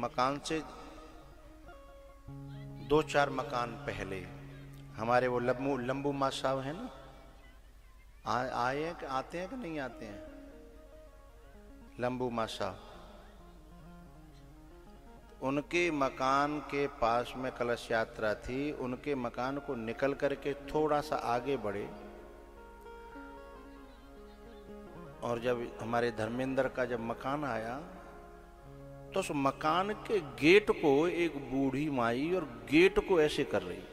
मकान से 2-4 मकान पहले हमारे वो लंबू मा साहब है ना, आए हैं कि आते हैं कि नहीं आते हैं? लंबू मा साहब, उनके मकान के पास में कलश यात्रा थी। उनके मकान को निकल करके थोड़ा सा आगे बढ़े और जब हमारे धर्मेंद्र का जब मकान आया तो उस मकान के गेट को एक बूढ़ी माई और गेट को ऐसे कर रही।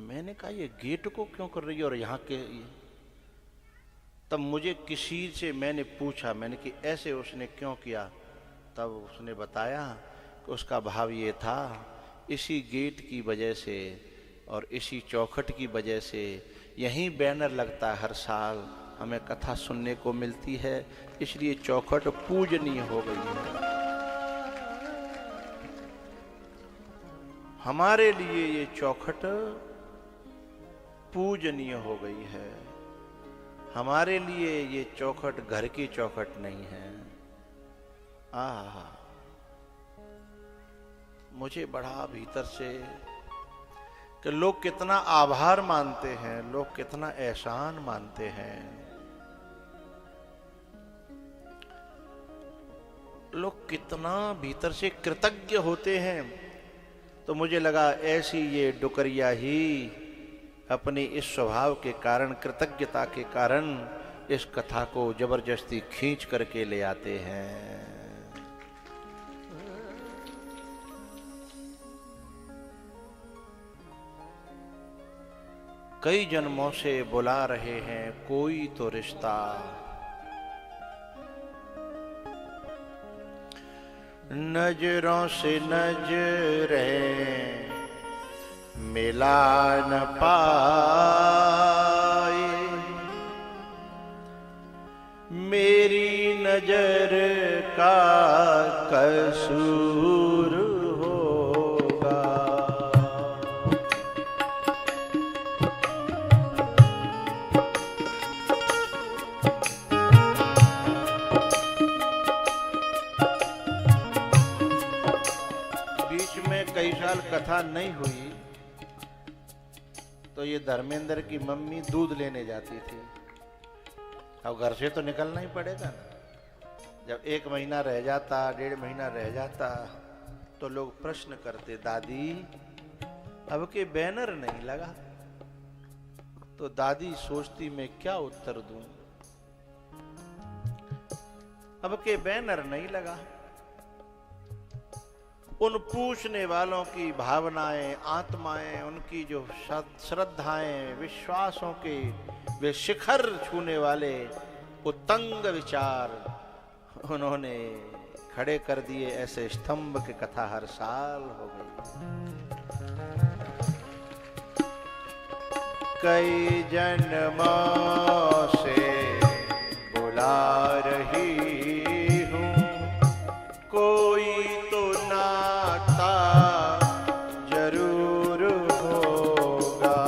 मैंने कहा ये गेट को क्यों कर रही है और यहाँ के? तब मुझे किसी से मैंने पूछा, मैंने कि ऐसे उसने क्यों किया? तब उसने बताया कि उसका भाव ये था, इसी गेट की वजह से और इसी चौखट की वजह से यहीं बैनर लगता हर साल, हमें कथा सुनने को मिलती है, इसलिए चौखट पूजनीय हो गई है। हमारे लिए ये चौखट पूजनीय हो गई है। हमारे लिए ये चौखट घर की चौखट नहीं है। मुझे बड़ा भीतर से कि लोग कितना आभार मानते हैं, लोग कितना एहसान मानते हैं, लोग कितना भीतर से कृतज्ञ होते हैं। तो मुझे लगा ऐसी ये डुकरिया ही अपनी इस स्वभाव के कारण, कृतज्ञता के कारण इस कथा को जबरदस्ती खींच करके ले आते हैं। कई जन्मों से बुला रहे हैं कोई तो रिश्ता, नजरों से नजरें मिला न पाए, मेरी नजर का कसूर होगा। बीच में कई साल कथा नहीं हुई तो ये धर्मेंद्र की मम्मी दूध लेने जाती थी। अब घर से तो निकलना ही पड़ेगा ना। जब 1 महीना रह जाता, 1.5 महीना रह जाता तो लोग प्रश्न करते, दादी अब के बैनर नहीं लगा। तो दादी सोचती मैं क्या उत्तर दूं, अब के बैनर नहीं लगा। उन पूछने वालों की भावनाएं, आत्माएं, उनकी जो श्रद्धाएं, विश्वासों के वे शिखर छूने वाले उत्तंग विचार उन्होंने खड़े कर दिए। ऐसे स्तंभ की कथा हर साल हो गई। कई जन्मों से बुला रही हूँ कोई तो नाता जरूर होगा।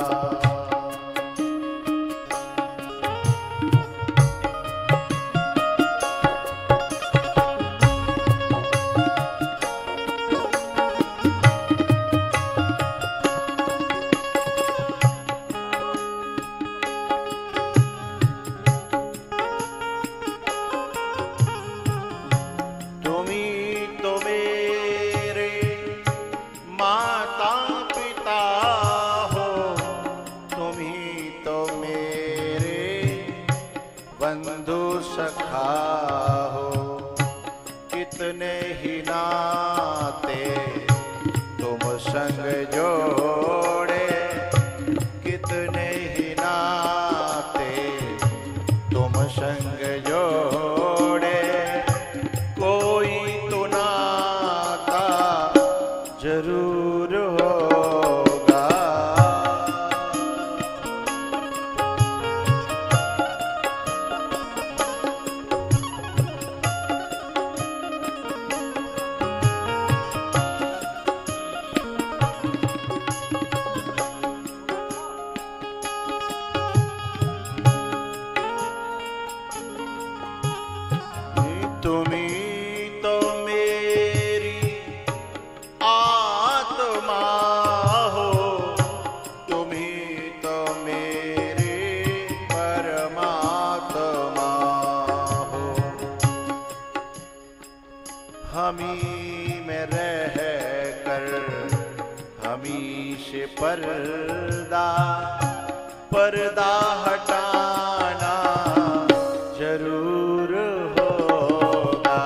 हमी में रह कर हमी से पर्दा पर्दा हटाना जरूर होगा।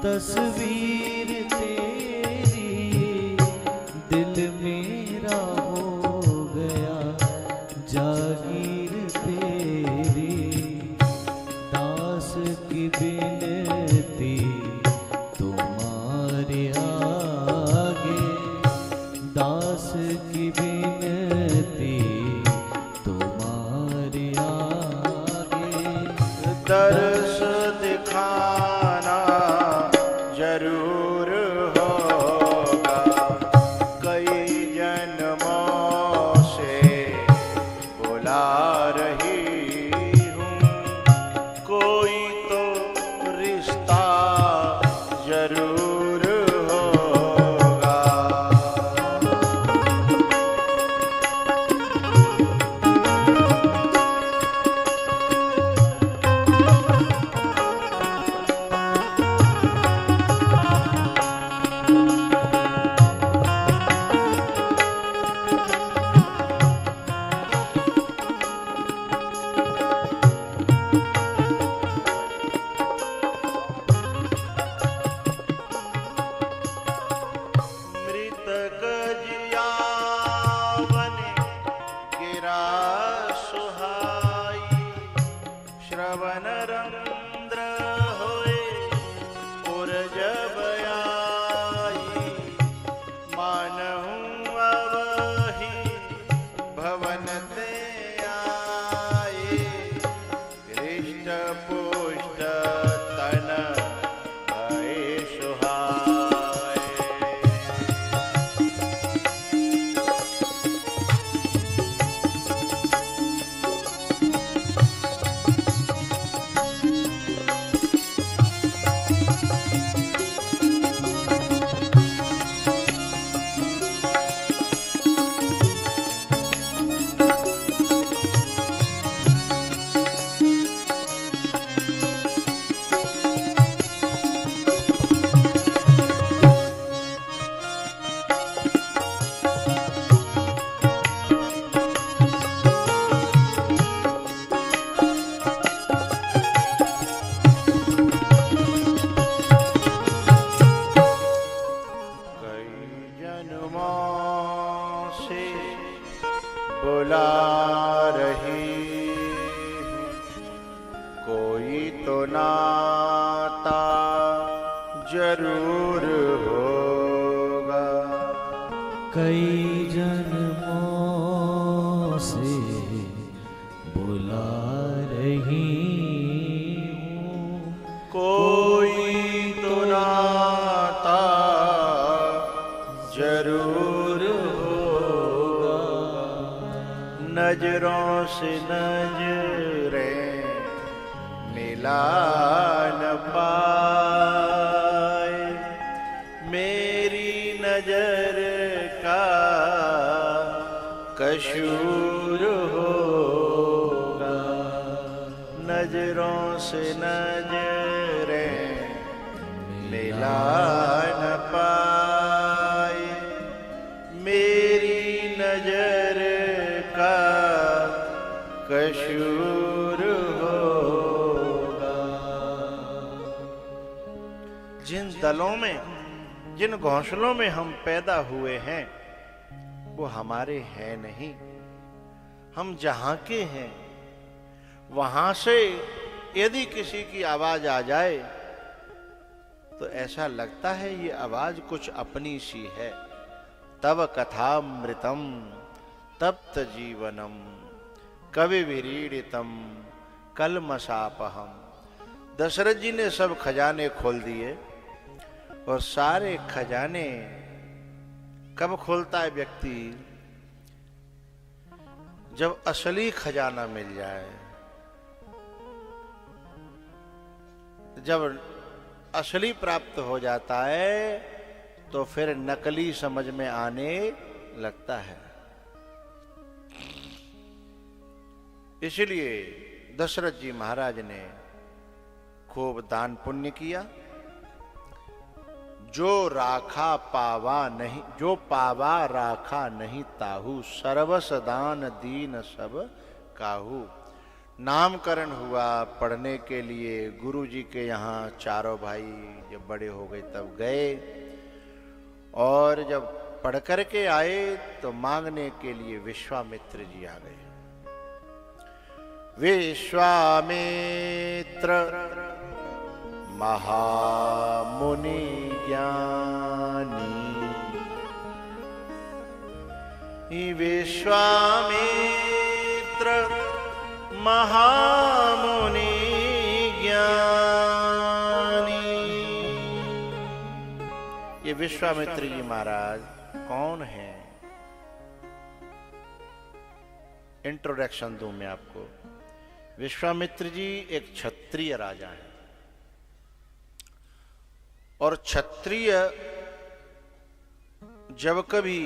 तस्वीर तेरी दिल मेरा हो गया जागीर तेरी, दास की बिनती तुम्हारे आगे, दास की बिनती तुम्हारे आगे। दर्श दिखाना जरूर होगा, कई जन्मों से बुला रही हूँ, कोई तो रिश्ता जरूर होगा। श्रवण रंद्र होए और जब आई, मानहूँ अवहि भवन ते आए, हृष्ट पुष्ट तन भये सुहाए। बुला रही हूँ, कोई तो नाता जरूर होगा। कई जन्मों से बुला रही हूँ, कोई तो नाता जरूर होगा। नजरों से नजरें मिला न पाए, मेरी नजर का कसूर होगा। नजरों से नजरें मिला न पाए, मेरी नजर का कसूर होगा। जिन दलों में, जिन घोंसलों में हम पैदा हुए हैं वो हमारे हैं नहीं, हम जहां के हैं। वहां से यदि किसी की आवाज आ जाए तो ऐसा लगता है ये आवाज कुछ अपनी सी है। तब कथामृतम तप्त जीवनम कवि विरीडितम कलमशापहम। दशरथ जी ने सब खजाने खोल दिए, और सारे खजाने कब खोलता है व्यक्ति? जब असली खजाना मिल जाए। जब असली प्राप्त हो जाता है तो फिर नकली समझ में आने लगता है। इसलिए दशरथ जी महाराज ने खूब दान पुण्य किया। जो राखा पावा नहीं, जो पावा राखा नहीं ताहू, सर्वस दान दीन सब काहू। नामकरण हुआ पढ़ने के लिए गुरु जी के यहाँ। चारों भाई जब बड़े हो गए तब गए, और जब पढ़ कर के आए तो मांगने के लिए विश्वामित्र जी आ गए। विश्वामित्र महामुनि ज्ञानी, विश्वामित्र महामुनि ज्ञानी। ये विश्वामित्र जी महाराज कौन है? इंट्रोडक्शन दूं मैं आपको। विश्वामित्र जी एक क्षत्रिय राजा है, और क्षत्रिय जब कभी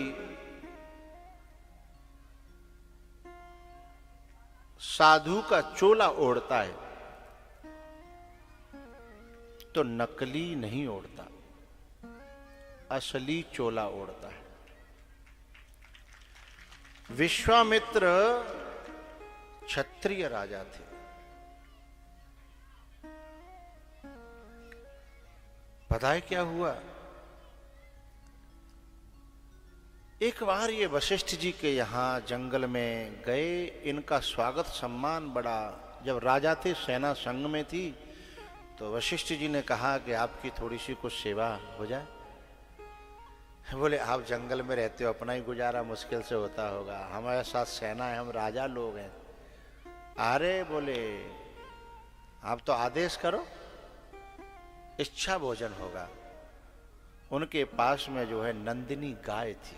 साधु का चोला ओढ़ता है तो नकली नहीं ओढ़ता, असली चोला ओढ़ता है। विश्वामित्र क्षत्रिय राजा थे। पता है क्या हुआ? एक बार ये वशिष्ठ जी के यहाँ जंगल में गए। इनका स्वागत सम्मान बड़ा, जब राजा थे सेना संग में थी, तो वशिष्ठ जी ने कहा कि आपकी थोड़ी सी कुछ सेवा हो जाए। बोले आप जंगल में रहते हो, अपना ही गुजारा मुश्किल से होता होगा, हमारे साथ सेना है, हम राजा लोग हैं। अरे बोले आप तो आदेश करो, इच्छा भोजन होगा। उनके पास में जो है नंदिनी गाय थी।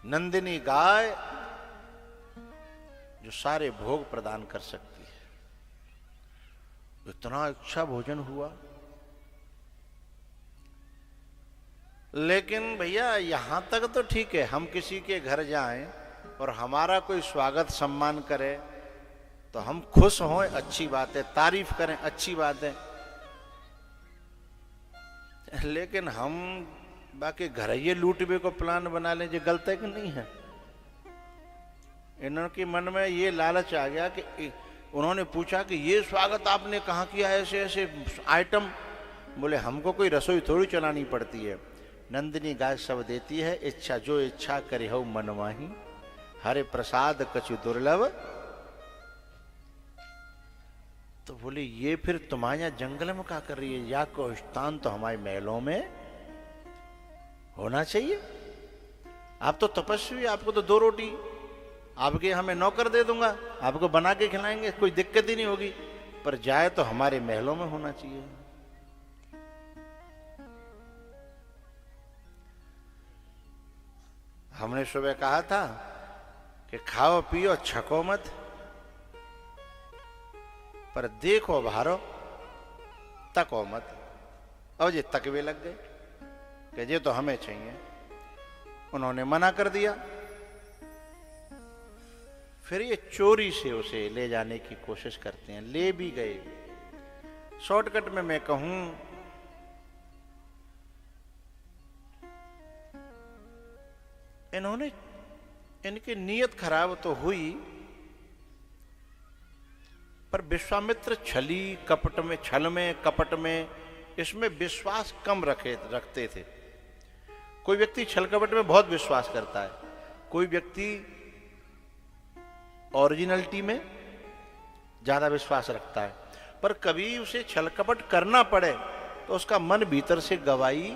नंदिनी गाय जो सारे भोग प्रदान कर सकती है। इतना इच्छा भोजन हुआ। लेकिन भैया यहां तक तो ठीक है, हम किसी के घर जाएं और हमारा कोई स्वागत सम्मान करे तो हम खुश हों, अच्छी बात है, तारीफ करें, अच्छी बात है। लेकिन हम बाकी घर ये लूटबे को प्लान बना लें, जो गलत है कि नहीं है? इनके मन में ये लालच आ गया कि उन्होंने पूछा कि ये स्वागत आपने कहाँ किया, ऐसे ऐसे आइटम। बोले हमको कोई रसोई थोड़ी चलानी पड़ती है, नंदिनी गाय सब देती है। इच्छा जो इच्छा करे हो मनवाही, हरे प्रसाद कछु दुर्लभ। तो बोले ये फिर तुम्हारे यहाँ जंगल में क्या कर रही है? या को स्थान तो हमारे महलों में होना चाहिए। आप तो तपस्वी, आपको तो 2 रोटी आपके यहाँ मैं नौकर दे दूंगा, आपको बना के खिलाएंगे, कोई दिक्कत ही नहीं होगी। पर जाए तो हमारे महलों में होना चाहिए। हमने सुबह कहा था कि खाओ पियो छको मत, पर देखो भारो तको मत। और ये तकवे लग गए कि ये तो हमें चाहिए। उन्होंने मना कर दिया। फिर ये चोरी से उसे ले जाने की कोशिश करते हैं। ले भी गए। शॉर्टकट में मैं कहूं, इन्होंने, इनकी नीयत खराब तो हुई, पर विश्वामित्र छली कपट में, छल में कपट में, इसमें विश्वास कम रखते थे। कोई व्यक्ति छल कपट में बहुत विश्वास करता है, कोई व्यक्ति ओरिजिनलिटी में ज्यादा विश्वास रखता है। पर कभी उसे छल कपट करना पड़े तो उसका मन भीतर से गवाही